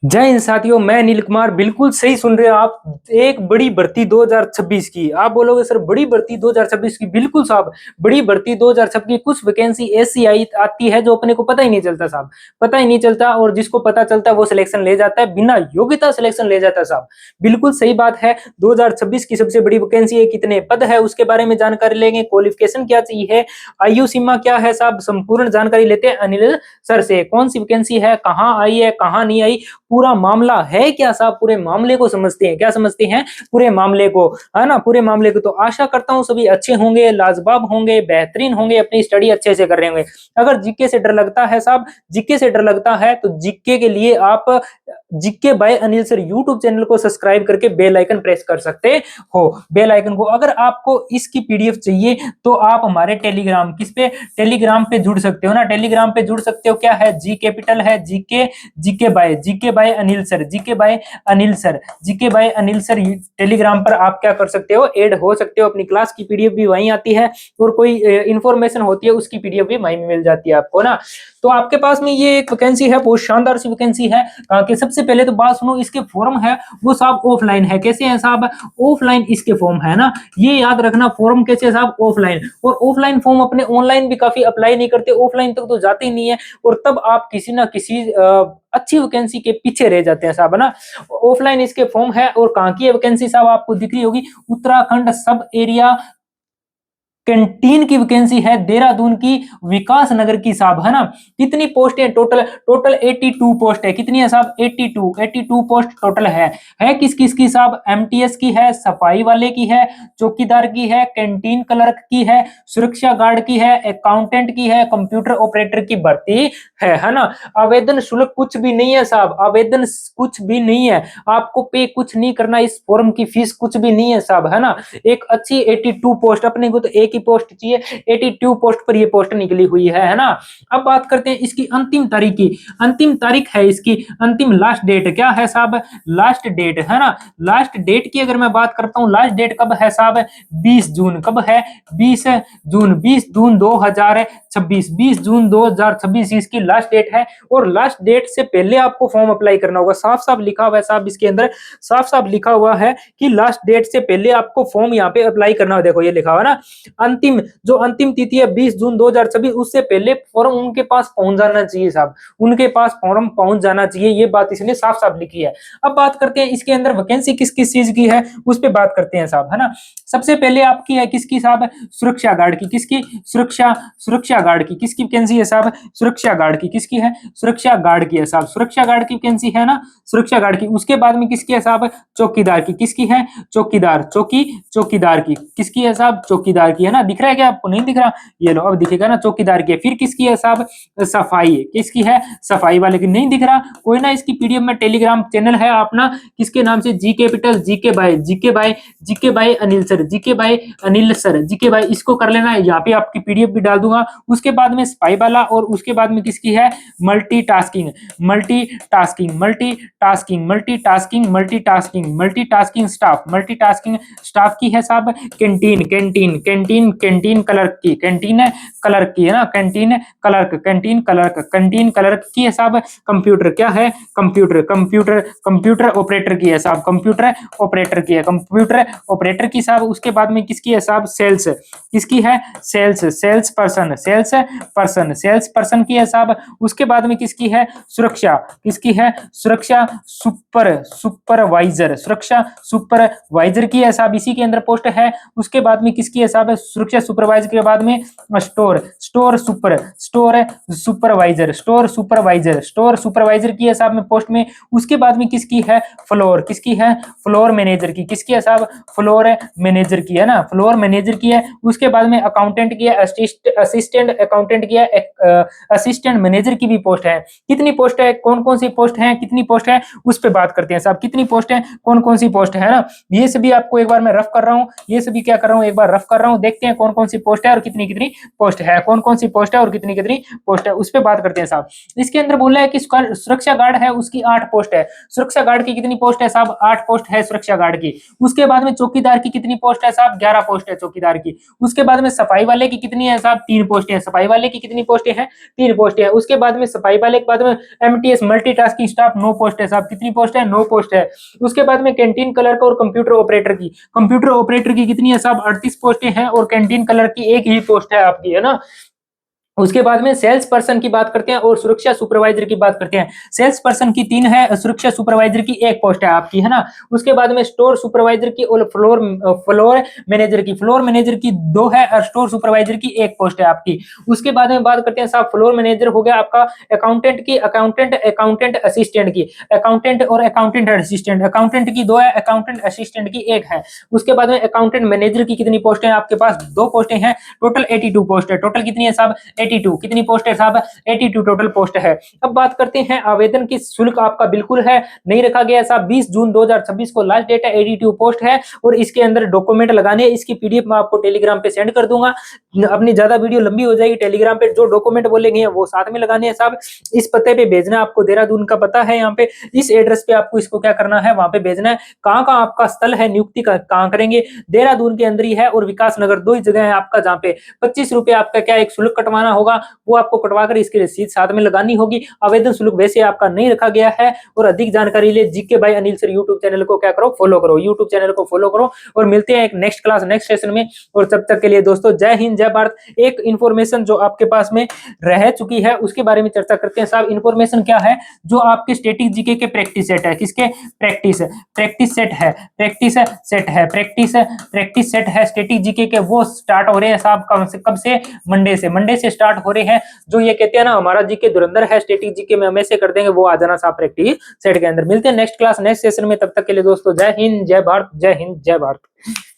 जय हिंद साथियों, मैं अनिल कुमार। बिल्कुल सही सुन रहे हो आप। एक बड़ी भर्ती 2026 की। आप बोलोगे सर बड़ी भर्ती 2026 की? बिल्कुल साहब, बड़ी भर्ती 2026 की। कुछ वैकेंसी ऐसी आई आती है जो अपने को पता ही नहीं चलता साहब, पता ही नहीं चलता। और जिसको पता चलता है वो सिलेक्शन ले जाता है, बिना योग्यता सिलेक्शन ले जाता है साहब। बिल्कुल सही बात है। 2026 की सबसे बड़ी वैकेंसी है। कितने पद है उसके बारे में जानकारी लेंगे। क्वालिफिकेशन क्या चाहिए, आयु सीमा क्या है साहब, संपूर्ण जानकारी लेते हैं अनिल सर से। कौन सी वैकेंसी है, कहाँ आई है, कहाँ नहीं आई, पूरा मामला है क्या साहब, पूरे मामले को समझते हैं। क्या समझते हैं? पूरे मामले को, है ना, पूरे मामले को। तो आशा करता हूं सभी अच्छे होंगे, लाजवाब होंगे, बेहतरीन होंगे, अपनी स्टडी अच्छे से कर रहे होंगे। अगर जीके से डर लगता है साहब, जीके से डर लगता है तो जीके के लिए आप GK by Anil sir YouTube channel को सब्सक्राइब करके बेल आइकन प्रेस कर सकते हो। बेल आइकन को, अगर आपको इसकी पीडीएफ चाहिए तो आप हमारे टेलीग्राम, किस पे, टेलीग्राम पे जुड़ सकते हो ना। टेलीग्राम पे जुड़ सकते हो। क्या है? जी कैपिटल है, GK, GK by Anil sir, GK by Anil sir, GK by Anil sir. Telegram पर आप क्या कर सकते हो, ऐड हो सकते हो। अपनी क्लास की पीडीएफ भी वहीं आती है और कोई इंफॉर्मेशन होती है उसकी पीडीएफ भी वहीं मिल जाती है आपको ना। तो आपके पास में ये एक वैकेंसी है, बहुत शानदार सी वैकेंसी है। कि सबसे पहले तो बात सुनो, इसके फॉर्म है वो साहब ऑफलाइन है। कैसे है साहब? ऑफलाइन इसके फॉर्म है ना, ये याद रखना। फॉर्म कैसे है साहब? ऑफलाइन। और ऑफलाइन फॉर्म अपने ऑनलाइन भी काफी अप्लाई नहीं करते, ऑफलाइन तक तो जाते ही नहीं है। और तब आप किसी ना किसी अच्छी वैकेंसी के पीछे रह जाते हैं साहब, है ना। ऑफलाइन इसके फॉर्म है। और कहाँ की वैकेंसी साहब आपको दिख रही होगी? उत्तराखंड सब एरिया कैंटीन की वैकेंसी है, देहरादून की, विकास नगर की साहब, है ना। कितनी पोस्ट है टोटल? टोटल 82 पोस्ट है। कितनी है साहब? 82 पोस्ट टोटल है किस किस की साहब? एमटीएस की है, सफाई वाले की है, चौकीदार की है, कैंटीन क्लर्क की है, सुरक्षा गार्ड की है, अकाउंटेंट की है, कंप्यूटर ऑपरेटर की भर्ती है ना। आवेदन शुल्क कुछ भी नहीं है साहब, आवेदन कुछ भी नहीं है। आपको पे कुछ नहीं करना, इस फॉर्म की फीस कुछ भी नहीं है साहब, है ना। एक अच्छी 82 पोस्ट, अपने को तो एक ही पोस्ट चाहिए, 82 पोस्ट पर ये पोस्ट निकली हुई है ना। अब बात करते हैं इसकी अंतिम तारीख की। अंतिम तारीख है इसकी, अंतिम लास्ट डेट क्या है साहब? लास्ट डेट, है ना। लास्ट डेट की अगर मैं बात करता हूं, लास्ट डेट कब है साहब? 20 जून। कब है? 20 जून, 20 जून 2026, 20 जून 2026 इसकी लास्ट डेट है। और लास्ट डेट से पहले आपको फॉर्म अप्लाई करना होगा। साफ साफ लिखा हुआ है साहब इसके अंदर, साफ साफ लिखा हुआ है कि लास्ट डेट से पहले आपको फॉर्म यहाँ पे अप्लाई करना हो। देखो ये लिखा हुआ है ना, अंतिम, जो अंतिम तिथि है 20 जून 2026, उससे पहले फॉर्म उनके पास पहुंच जाना चाहिए साहब, उनके पास फॉर्म पहुंच जाना चाहिए। ये बात इसने साफ साफ लिखी है। अब बात करते हैं इसके अंदर वैकेंसी किस किस चीज की है, उस पर बात करते हैं साहब, है ना। सबसे पहले आपकी है किसकी साहब? सुरक्षा गार्ड की। किसकी? सुरक्षा गार्ड की। किसकी वैकेंसी है साहब? सुरक्षा गार्ड की। किसकी है? सुरक्षा गार्ड की है साहब, सुरक्षा गार्ड की वैकेंसी है ना, सुरक्षा गार्ड की। उसके बाद में किसकी है साहब? चौकीदार की। किसकी है? चौकीदार, चौकीदार की। किसकी है साहब? चौकीदार की, है ना। दिख रहा है क्या आपको? नहीं दिख रहा? ये लो, अब दिखेगा ना, चौकीदार की है। फिर किसकी है साहब? सफाई। किसकी है? सफाई वाले की। नहीं दिख रहा? कोई ना, इसकी पीडीएफ में टेलीग्राम चैनल है अपना, किसके नाम से? G capital, GK by Anil sir, GK by Anil sir, GK by, इसको कर लेना। यहाँ पे आपकी पीडीएफ भी डाल दूंगा। उसके बाद में स्पाई वाला, और उसके बाद में किसकी है? Multitasking, multitasking, multitasking, multitasking, multitasking, multitasking staff, multitasking staff की है साहब। Canteen, canteen, canteen, canteen clerk की, कैंटीन क्लर्क की, है ना। Canteen clerk, canteen clerk, canteen clerk की है साहब। कंप्यूटर क्या है? कंप्यूटर, कंप्यूटर, कंप्यूटर ऑपरेटर की है साहब, कंप्यूटर ऑपरेटर की है, कंप्यूटर ऑपरेटर की साहब। उसके बाद में किसकी है साहब? सेल्स। किसकी है? Sales, sales person, sales person, sales person की है साहब। उसके बाद में किसकी है? सुरक्षा। किसकी है? सुरक्षा सुपरवाइजर, सुरक्षा सुपरवाइजर की है साहब, इसी के अंदर पोस्ट है। उसके बाद में किसकी है साहब? सुरक्षा सुपरवाइजर के बाद में store, store supervisor, store supervisor, store supervisor की है साहब में पोस्ट में। उसके बाद में किसकी है? फ्लोर। किसकी है? फ्लोर मैनेजर की। किसकी है साहब? फ्लोर मैनेजर की, है ना, फ्लोर मैनेजर की है। उसके बाद में अकाउंटेंट की है, असिस्टेंट अकाउंटेंट की है, असिस्टेंट मैनेजर की भी पोस्ट है। कितनी पोस्ट है, कौन कौन सी पोस्ट है, कितनी पोस्ट है, उस पर बात करते हैं साहब। कितनी पोस्ट है, कौन कौन सी पोस्ट है ना, ये सभी आपको एक बार मैं रफ कर रहा हूँ, ये सभी क्या कर रहा हूँ, एक बार रफ कर रहा हूँ, देख देखते हैं कौन कौन सी पोस्ट है और कितनी कितनी पोस्ट है, कौन कौन सी पोस्ट है और कितनी कितनी पोस्ट है, उस पर बात करते हैं साहब। इसके अंदर बोला है कि सुरक्षा गार्ड है उसकी 8 पोस्ट है। सुरक्षा गार्ड की कितनी पोस्ट है साहब? 8 पोस्ट है सुरक्षा गार्ड की। उसके बाद में चौकीदार की कितनी पोस्ट है साहब? 11 पोस्ट है चौकीदार की। उसके बाद में सफाई वाले की कितनी है साहब? 3 पोस्टें हैं। सफाई वाले की कितनी पोस्टें हैं? 3 पोस्टें हैं। उसके बाद में सफाई वाले के बाद में एमटीएस मल्टीटास्किंग स्टाफ 9 पोस्ट है साहब। कितनी पोस्ट है? 9 पोस्ट है। उसके बाद में कैंटीन क्लर्क और कंप्यूटर ऑपरेटर की, कंप्यूटर ऑपरेटर की कितनी है साहब? 38 पोस्टें हैं और कैंटीन क्लर्क की एक ही पोस्ट है आपकी, है ना। उसके बाद में सेल्स पर्सन की बात करते हैं और सुरक्षा सुपरवाइजर की बात करते हैं। सेल्स पर्सन की 3 है, सुरक्षा सुपरवाइजर की 1 पोस्ट है आपकी, है ना। उसके बाद में स्टोर सुपरवाइजर की और फ्लोर मैनेजर की 2 है और स्टोर सुपरवाइजर की 1 पोस्ट है आपकी। उसके बाद में बात करते हैं साहब फ्लोर मैनेजर हो गया आपका अकाउंटेंट की, अकाउंटेंट असिस्टेंट की, अकाउंटेंट और अकाउंटेंट असिस्टेंट, अकाउंटेंट की 2 है, अकाउंटेंट असिस्टेंट की 1 है। उसके बाद में अकाउंटेंट मैनेजर की कितनी पोस्टें हैं आपके पास? 2 पोस्टें हैं। टोटल 82 पोस्ट है। टोटल कितनी है साहब? 82। कितनी पोस्ट है साहब? 82 टोटल पोस्ट है। अब बात करते हैं आवेदन की शुल्क आपका बिल्कुल है, नहीं रखा गया है साहब। 20 जून 2026 को लास्ट डेट है, 82 पोस्ट है और इसके अंदर डॉक्यूमेंट लगाने, इसकी पीडीएफ मैं आपको टेलीग्राम पे सेंड कर दूंगा। अपनी ज्यादा वीडियो लंबी हो जाएगी, टेलीग्राम पे जो डॉक्यूमेंट बोलेंगे वो साथ में लगाने हैं साहब। इस पते पे भेजना, आपको देहरादून का पता है, यहाँ पे इस एड्रेस पे आपको इसको क्या करना है, वहां पे भेजना है। कहाँ का आपका स्थल है, नियुक्ति का कहाँ करेंगे? देहरादून के अंदर ही है और विकास नगर, 2 ही जगह है आपका जहाँ पे 25 रुपए आपका क्या एक शुल्क कटवाना होगा, वो आपको कटवाकर इसकी रसीद साथ में लगानी होगी। आवेदन शुल्क वैसे आपका नहीं रखा गया है। और अधिक जानकारी लिए GK by Anil sir YouTube channel को क्या करो, फॉलो करो, यूट्यूब चैनल को फॉलो करो। और मिलते हैं एक नेक्स्ट क्लास नेक्स्ट सेशन में। और तब तक के लिए दोस्तों जय हिंद जय भारत। एक इंफॉर्मेशन जो आपके पास में रह चुकी है उसके बारे में चर्चा करते हैं साहब। इंफॉर्मेशन क्या है? जो आपके स्टैटिक जीके के प्रैक्टिस सेट है, किसके? प्रैक्टिस सेट है, प्रैक्टिस सेट है स्टैटिक जीके के, वो स्टार्ट हो रहे हैं साहब। कब से? मंडे से स्टार्ट हो रहे हैं। जो ये कहते हैं ना हमारा जीके धुरंधर है, स्टैटिक जीके में हमेशा कर देंगे, वो आ जाना साहब प्रैक्टिस सेट के अंदर। मिलते हैं नेक्स्ट क्लास नेक्स्ट सेशन में, तब तक के लिए दोस्तों जय हिंद जय भारत, जय हिंद जय भारत।